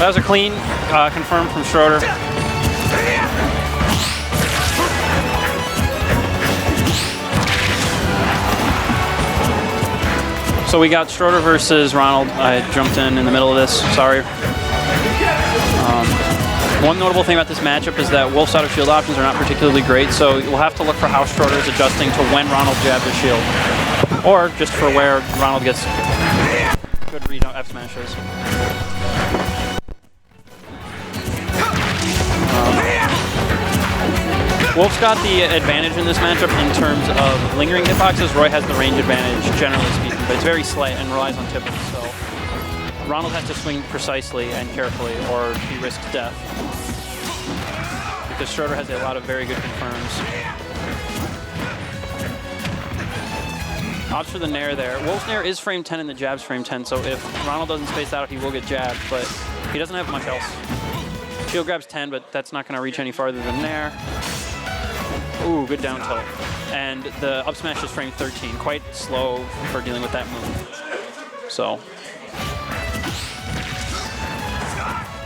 That was a clean, confirmed from Stroder. So we got Stroder versus Ronald. I jumped in the middle of this, sorry. One notable thing about this matchup is that Wolf's out of shield options are not particularly great, so we'll have to look for how Stroder is adjusting to when Ronald jabs his shield. Or just for where Ronald gets good read on F smashes. Wolf's got the advantage in this matchup in terms of lingering hitboxes. Roy has the range advantage, generally speaking, but it's very slight and relies on tipping, so Ronald has to swing precisely and carefully, or he risks death. Because Stroder has a lot of very good confirms. Opts for the Nair there. Wolf's Nair is frame 10 and the jab's frame 10, so if Ronald doesn't space out, he will get jabbed, but he doesn't have much else. Shield grab's 10, but that's not going to reach any farther than Nair. Ooh, good down tilt. And the up smash is frame 13, quite slow for dealing with that move. So.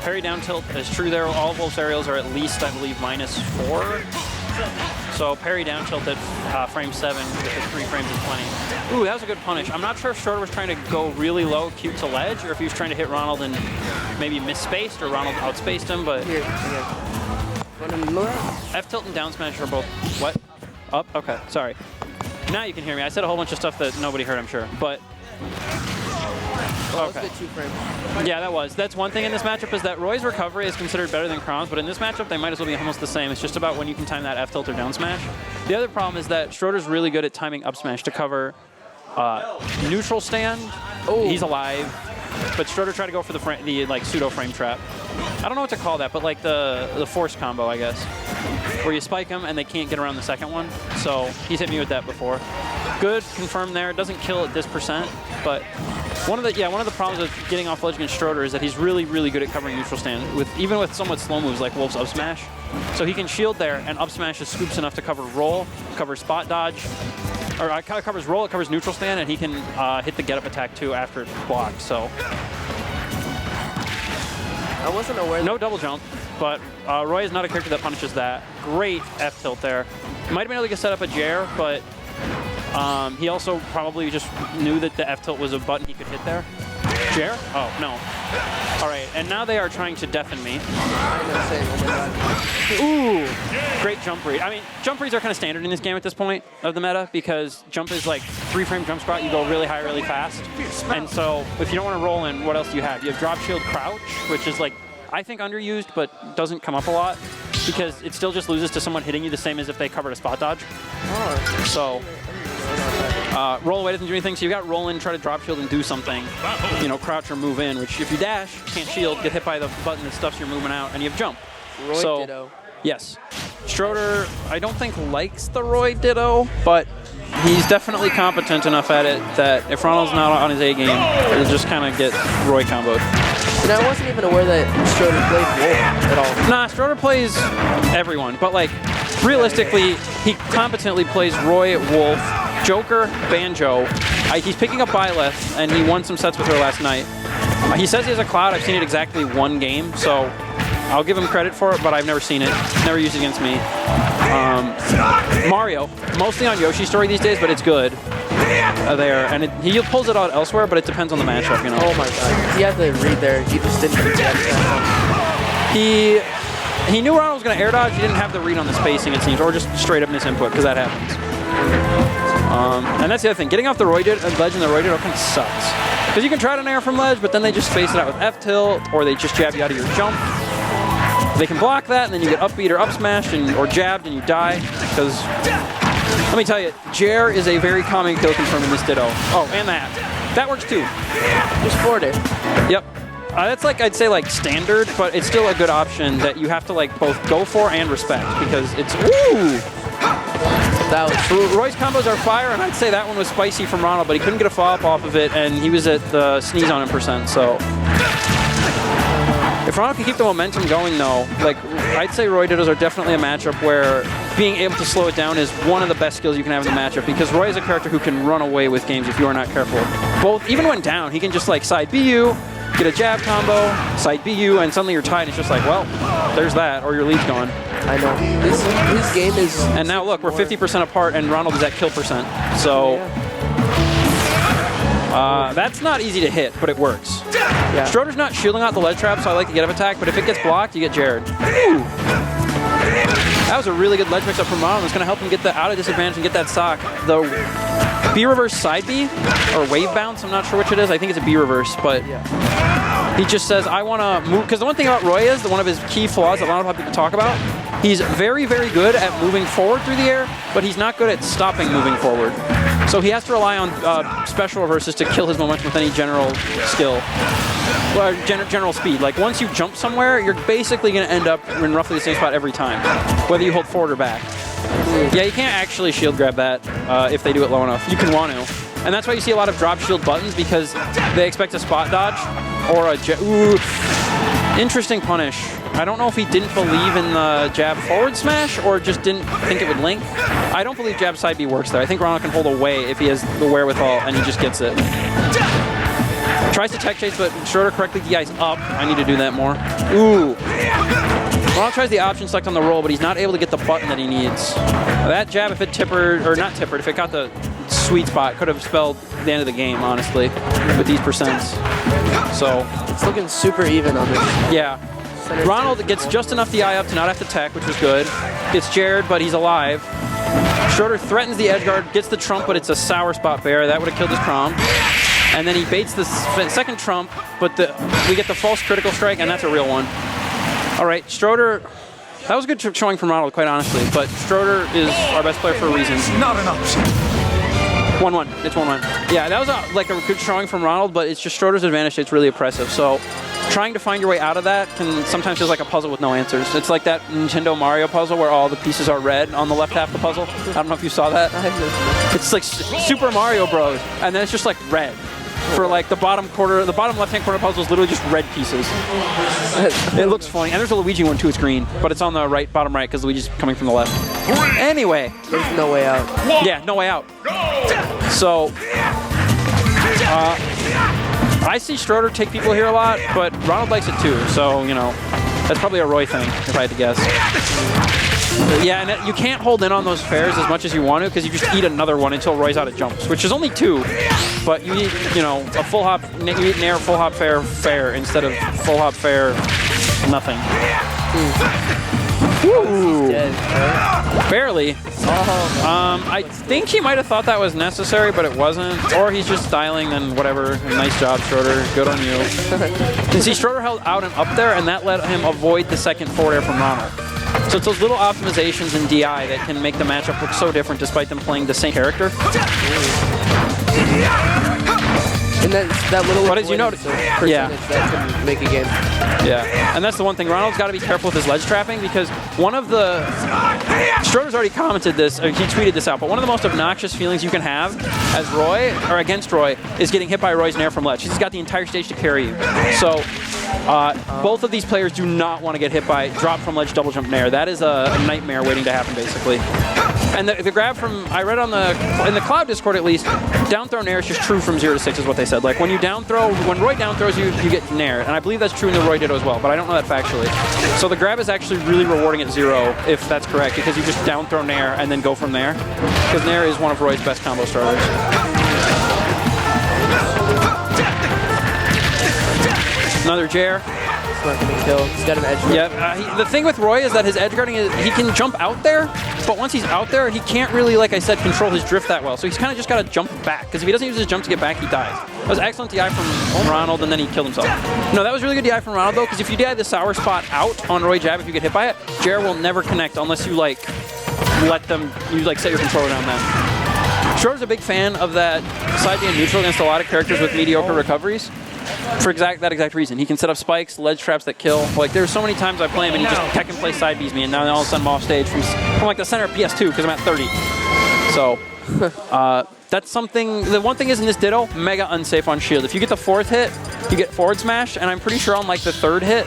Parry down tilt is true there. All of Wolf's aerials are at least, I believe, -4. So parry down tilt at frame 7 with the 3 frames is plenty. Ooh, that was a good punish. I'm not sure if Stroder was trying to go really low, cute to ledge, or if he was trying to hit Ronald and maybe misspaced, or Ronald outspaced him, but... Here. F tilt and down smash are both... What? Up? Okay, sorry. Now you can hear me. I said a whole bunch of stuff that nobody heard, I'm sure, but... Okay. Yeah, that was. That's one thing in this matchup is that Roy's recovery is considered better than Crom's, but in this matchup they might as well be almost the same. It's just about when you can time that F tilt or down smash. The other problem is that Stroder's really good at timing up smash to cover neutral stand. Oh, he's alive. But Stroder tried to go for the like pseudo frame trap. I don't know what to call that, but like the force combo, I guess, where you spike them and they can't get around the second one. So he's hit me with that before. Good confirm there. It doesn't kill at this %, but one of the problems with getting off ledge against Stroder is that he's really, really good at covering neutral stand, even with somewhat slow moves like Wolf's up smash. So he can shield there, and up smash is scoops enough to cover roll, cover spot dodge, or covers roll, it covers neutral stand, and he can hit the get up attack too after it's blocked. So I wasn't aware. No double jump, but Roy is not a character that punishes that. Great F tilt there. Might have been able to set up a Jair, but he also probably just knew that the F tilt was a button he could hit there. Jair? Oh, no. All right, and now they are trying to deafen me. Ooh, great jump read. I mean, jump reads are kind of standard in this game at this point of the meta because jump is like 3-frame jump spot. You go really high, really fast. And so if you don't want to roll in, what else do you have? You have drop shield crouch, which is like, I think underused, but doesn't come up a lot because it still just loses to someone hitting you the same as if they covered a spot dodge. Oh. So roll away doesn't do anything, so you got roll in, try to drop shield and do something, you know, crouch or move in, which if you dash, can't shield, get hit by the button that stuffs your movement out, and you have jump. Roy so, Ditto. Yes. Stroder, I don't think likes the Roy Ditto, but he's definitely competent enough at it that if Ronald's not on his A game, he'll just kind of get Roy comboed. And I wasn't even aware that Stroder played Wolf at all. Nah, Stroder plays everyone, but like, realistically, he competently plays Roy, Wolf, Joker, Banjo. He's picking up Byleth, and he won some sets with her last night. He says he has a Cloud. I've seen it exactly one game, so I'll give him credit for it, but I've never seen it. Never used it against me. Mario, mostly on Yoshi's story these days, but it's good. There, and he pulls it out elsewhere, but it depends on the matchup, you know. Oh my god, he had the read there. He just didn't get that. He knew Ronald was going to air dodge. He didn't have the read on the spacing, it seems, or just straight up misinput, because that happens. And that's the other thing. Getting off the ledge in the Roy Ditto kind of sucks. Because you can try to nair from ledge, but then they just space it out with F tilt, or they just jab you out of your jump. They can block that, and then you get up beat or up smashed or jabbed, and you die. Because, let me tell you, Jair is a very common kill confirm in this Ditto. Oh, and that. That works too. Just forward it. Yep. That's like, I'd say like standard, but it's still a good option that you have to like both go for and respect because it's, ooh! That was, Roy's combos are fire, and I'd say that one was spicy from Ronald, but he couldn't get a follow-up off of it, and he was at the sneeze on him %, so. If Ronald can keep the momentum going though, like, I'd say Roy Dittos are definitely a matchup where being able to slow it down is one of the best skills you can have in the matchup because Roy is a character who can run away with games if you are not careful. Both, even when down, he can just like side BU, get a jab combo, side BU, and suddenly you're tied. And it's just like, well, there's that, or your lead's gone. I know. His game is... And now look, we're 50% apart, and Ronald is at kill percent. So that's not easy to hit, but it works. Yeah. Stroder's not shielding out the ledge trap, so I like to get up attack, but if it gets blocked, you get Jared. Ooh. That was a really good ledge mix-up from Ronald. It's going to help him get the out of disadvantage and get that stock. The B reverse side B, or wave bounce, I'm not sure which it is. I think it's a B reverse, but he just says, I want to move. Because the one thing about Roy is, one of his key flaws that a lot of people talk about, he's very, very good at moving forward through the air, but he's not good at stopping moving forward. So he has to rely on special reverses to kill his momentum with any general skill. Well, general speed. Like, once you jump somewhere, you're basically going to end up in roughly the same spot every time, whether you hold forward or back. Yeah, you can't actually shield grab that if they do it low enough. You can want to. And that's why you see a lot of drop shield buttons, because they expect a spot dodge or a ooh. Interesting punish. I don't know if he didn't believe in the jab forward smash or just didn't think it would link. I don't believe jab side B works there. I think Ronald can hold away if he has the wherewithal and he just gets it. Tries to tech chase, but Stroder correctly DI's up. I need to do that more. Ooh. Ronald tries the option select on the roll, but he's not able to get the button that he needs. That jab, if it tippered, or not tippered, if it got the sweet spot, could have spelled the end of the game, honestly, with these percents. So it's looking super even on this. Yeah. Ronald gets just enough DI up to not have to tech, which was good. Gets Jared, but he's alive. Stroder threatens the edge guard, gets the trump, but it's a sour spot bear. That would have killed his prom. And then he baits the second trump, but we get the false critical strike, and that's a real one. All right, Stroder, that was a good showing from Ronald, quite honestly, but Stroder is our best player for a reason. Not an option. 1-1. It's 1-1. Yeah, that was like a good showing from Ronald, but it's just Stroder's advantage. It's really oppressive. So trying to find your way out of that can sometimes feel like a puzzle with no answers. It's like that Nintendo Mario puzzle where all the pieces are red on the left half of the puzzle. I don't know if you saw that. It's like Super Mario Bros. And then it's just like red. For like the bottom left-hand corner puzzle is literally just red pieces. It looks funny. And there's a Luigi one too, it's green. But it's on the right, bottom right, because Luigi's coming from the left. Anyway. There's no way out. Yeah, no way out. So, I see Stroder take people here a lot, but Ronald likes it too. So, you know, that's probably a Roy thing, if I had to guess. Yeah, and you can't hold in on those fairs as much as you want to, because you just eat another one until Roy's out of jumps, which is only 2. But you eat, you know, a full hop, you eat nair, full hop fair instead of full hop fair nothing. Ooh. Dead, barely. I think he might have thought that was necessary, but it wasn't. Or he's just styling, and whatever. Nice job, Stroder. Good on you. You see, Stroder held out and up there, and that let him avoid the second forward air from Ronald. So it's those little optimizations in DI that can make the matchup look so different despite them playing the same character. And that little what did you notice? Yeah, that can make a game. Yeah, and that's the one thing. Ronald's got to be careful with his ledge trapping, because one of the Stroder's already commented this, or he tweeted this out. But one of the most obnoxious feelings you can have as Roy or against Roy is getting hit by Roy's nair from ledge. He's got the entire stage to carry you. So both of these players do not want to get hit by drop from ledge double jump nair. That is a nightmare waiting to happen, basically. And the grab from, I read in the Cloud Discord at least, down throw nair is just true from 0 to 6 is what they said. Like when Roy down throws you, you get nair. And I believe that's true in the Roy Ditto as well, but I don't know that factually. So the grab is actually really rewarding at 0, if that's correct, because you just down throw nair and then go from there. Because nair is one of Roy's best combo starters. Another Jair. It's not going to kill. He's got an edge guard. Yeah, the thing with Roy is that his edge guarding is, he can jump out there, but once he's out there, he can't really, like I said, control his drift that well. So he's kind of just got to jump back, because if he doesn't use his jump to get back, he dies. That was excellent DI from Ronald, and then he killed himself. No, that was really good DI from Ronald, though, because if you DI the sour spot out on Roy jab, if you get hit by it, Jair will never connect unless you, like, set your controller down then. Stroder's a big fan of that side being neutral against a lot of characters with mediocre recoveries. For that exact reason. He can set up spikes, ledge traps that kill. Like, there's so many times I play him and he just peck and play side Bs me, and now all of a sudden I'm off stage from like the center of PS2 because I'm at 30. So, that's something. The one thing is in this Ditto, mega unsafe on shield. If you get the 4th hit, you get forward smash, and I'm pretty sure on like the 3rd hit,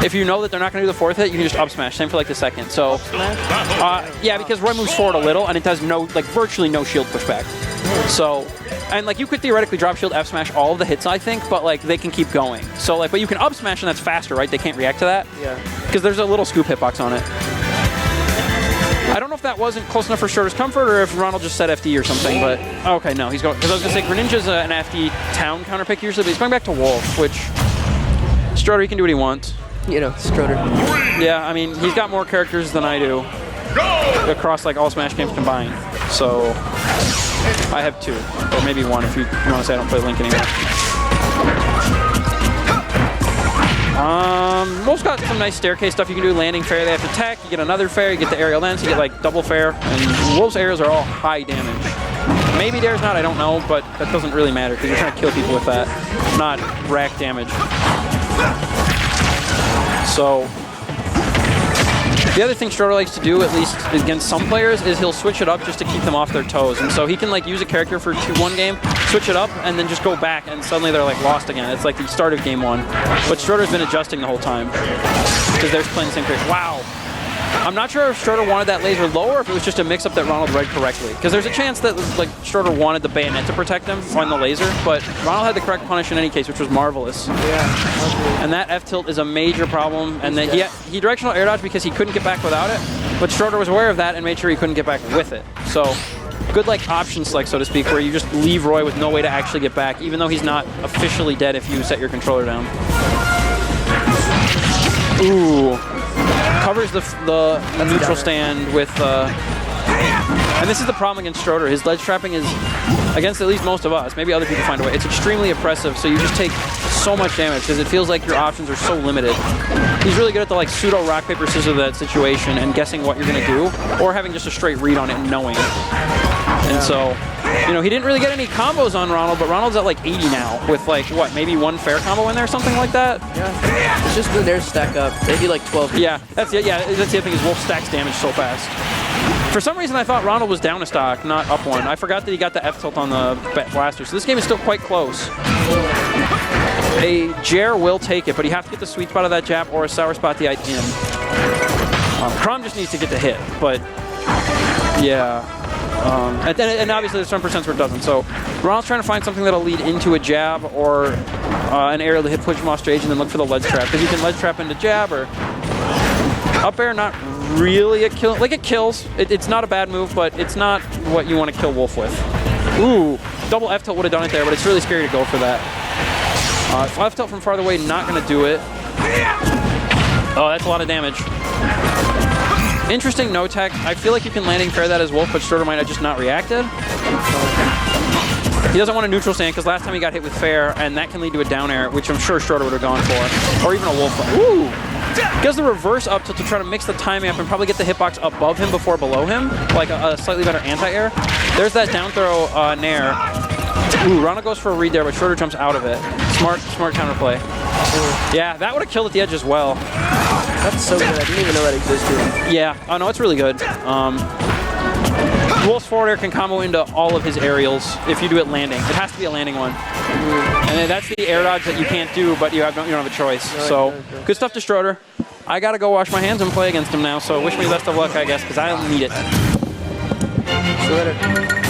if you know that they're not going to do the 4th hit, you can just up smash. Same for like the 2nd. So, yeah, because Roy moves forward a little, and it does virtually no shield pushback. So, and like you could theoretically drop shield F smash all of the hits, I think, but like they can keep going. So like, but you can up smash and that's faster, right? They can't react to that. Yeah. Because there's a little scoop hitbox on it. I don't know if that wasn't close enough for Stroder's comfort or if Ronald just said FD or something, but okay, no, he's going, because I was going to say Greninja's an FD town counter pick usually, but he's going back to Wolf, which Stroder, he can do what he wants. You know, Stroder. Yeah, I mean, he's got more characters than I do across like all Smash games combined. So I have 2, or maybe 1 if you want to say I don't play Link anymore. Wolf's got some nice staircase stuff you can do. Landing fair, they have to attack. You get another fair, you get the aerial lance, you get like double fair. And Wolf's aerials are all high damage. Maybe Dare's not, I don't know, but that doesn't really matter because you're trying to kill people with that, not rack damage. So the other thing Stroder likes to do, at least against some players, is he'll switch it up just to keep them off their toes. And so he can like use a character for one game, switch it up, and then just go back, and suddenly they're like lost again. It's like the start of game 1. But Stroder's been adjusting the whole time because they're playing the same character. Wow. I'm not sure if Stroder wanted that laser low or if it was just a mix-up that Ronald read correctly. Because there's a chance that like Stroder wanted the bayonet to protect him on the laser, but Ronald had the correct punish in any case, which was marvelous. Yeah. And that F tilt is a major problem. And then he directional air dodge because he couldn't get back without it, but Stroder was aware of that and made sure he couldn't get back with it. So good like option select, so to speak, where you just leave Roy with no way to actually get back, even though he's not officially dead if you set your controller down. Ooh. Covers the neutral stand with, and this is the problem against Stroder. His ledge trapping is, against at least most of us, maybe other people find a way, it's extremely oppressive, so you just take so much damage because it feels like your options are so limited. He's really good at the like pseudo rock, paper, scissors of that situation and guessing what you're going to do, or having just a straight read on it and knowing. And so, you know, he didn't really get any combos on Ronald, but Ronald's at like 80 now with like, what, maybe 1 fair combo in there or something like that? Yeah. It's just when theirs stack up. They do like 12. Yeah, that's the other thing is Wolf stacks damage so fast. For some reason, I thought Ronald was down a stock, not up 1. I forgot that he got the F tilt on the blaster, so this game is still quite close. A Jer will take it, but you have to get the sweet spot of that jab or a sour spot the in. Crom just needs to get the hit, but yeah. And obviously there's some percents where it doesn't. So Ronald's trying to find something that'll lead into a jab or an aerial to hit push him off stage and then look for the ledge trap. Because you can ledge trap into jab or up air, not really a kill. Like it kills. It's not a bad move, but it's not what you want to kill Wolf with. Ooh, double F tilt would have done it there, but it's really scary to go for that. F tilt from farther away, not going to do it. Oh, that's a lot of damage. Interesting no tech. I feel like you can landing fair that as Wolf, but Stroder might have just not reacted. He doesn't want a neutral stand because last time he got hit with fair, and that can lead to a down air, which I'm sure Stroder would have gone for. Or even a Wolf. Ooh! He does the reverse up tilt to try to mix the timing up and probably get the hitbox above him before below him, like a slightly better anti-air. There's that down throw nair. Ooh, Ronald goes for a read there, but Stroder jumps out of it. Smart counterplay. Yeah, that would have killed at the edge as well. That's so good. I didn't even know that existed. Yeah. Oh, no, it's really good. Wolf's forward air can combo into all of his aerials if you do it landing. It has to be a landing one. And then that's the air dodge that you can't do, but you don't have a choice. So, good stuff to Stroder. I got to go wash my hands and play against him now, so wish me best of luck, I guess, because I don't need it. See you later.